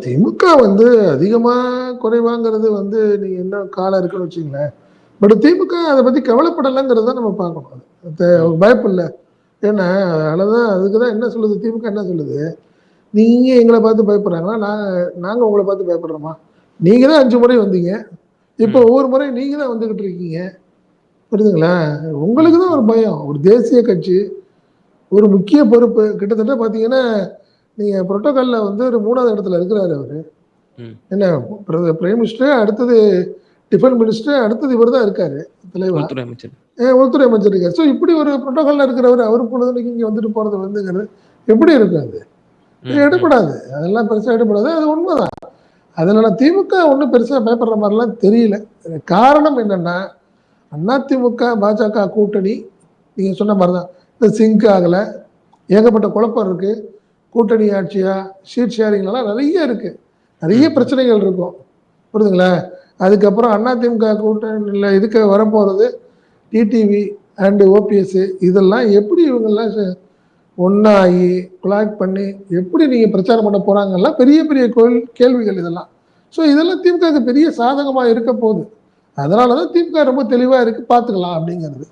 திமுக வந்து அதிகமா, குறைவாங்கிறது வந்து நீங்க இன்னும் காலம் இருக்குன்னு வச்சுக்கங்களேன். பட் திமுக அத பத்தி கவலைப்படலங்கிறத நம்ம பார்க்கணும். ம். பயப்படல. ஏன்னா, அதுதான் அதுக்கு தான் என்ன சொல்லுது திமுக என்ன சொல்லுது? நீங்க எங்கள பார்த்து பயப்படுறாங்களா? நாங்க உங்கள பார்த்து பயப்படுறோமா? நீங்க தான் 5 முறை வந்தீங்க. இப்போ ம். ஒவ்வொரு முறை நீங்க தான் வந்துகிட்டு இருக்கீங்க. புரியுதுங்களா? உங்களுக்கு ம். தான் ம். ஒரு பயம். ஒரு தேசிய கட்சி, ஒரு முக்கிய பொறுப்பு. கிட்டத்தட்ட பார்த்தீங்கன்னா, நீங்க புரோட்டோகால்ல வந்து ஒரு 3வது இடத்துல இருக்கிறாரு அவரு. ம். என்ன பிரைம் மினிஸ்டர், அடுத்தது டிஃபன் மினிஸ்டர், அடுத்தது இவர் தான் இருக்காரு தலைவா. உள்துறை அமைச்சர். உள்துறை அமைச்சர் இருக்காரு. ஸோ இப்படி ஒரு புரோட்டோகால்ல இருக்கிறவரு, அவரு பொழுதன்னைக்கு இங்க வந்துட்டு போறது வந்துங்கிறது எப்படி இருக்கும் அது? ம். ம். எடுபடாது. அதெல்லாம் பெருசா எடுபடாது. அது உண்மதான். அதனால திமுக ஒண்ணும் பெருசா பயப்படுற மாரிலாம் தெரியல. காரணம் என்னன்னா, அதிமுக, பாஜக கூட்டணி நீங்க சொன்ன மாரி தான். இந்த சிங்க் ஆகல. ஏகப்பட்ட குழப்பம் இருக்கு. கூட்டணி ஆட்சியா, ஷீட் ஷேரிங்லாம் நெறைய இருக்கு. நெறைய ம். ம். பிரச்சனைகள் இருக்கும். புரியுதுங்களா? அதுக்கப்புறம் அதிமுக கூட்டணியில இதுக்கு வரப்போறது டிடிவி அண்ட் ஓபிஎஸ் இதெல்லாம் எப்படி இவங்கெல்லாம் ஒண்ணாகி கொலாக்ட் பண்ணி எப்படி நீங்க பிரச்சாரம் பண்ண போறாங்கலாம் பெரிய பெரிய கேள்விகள் இதெல்லாம். ஸோ இதெல்லாம் திமுகவுக்கு பெரிய சாதகமா இருக்க போகுது. அதனால தான் திமுக ரொம்ப தெளிவா இருக்கு பார்த்துக்கலாம் அப்படிங்கிறது.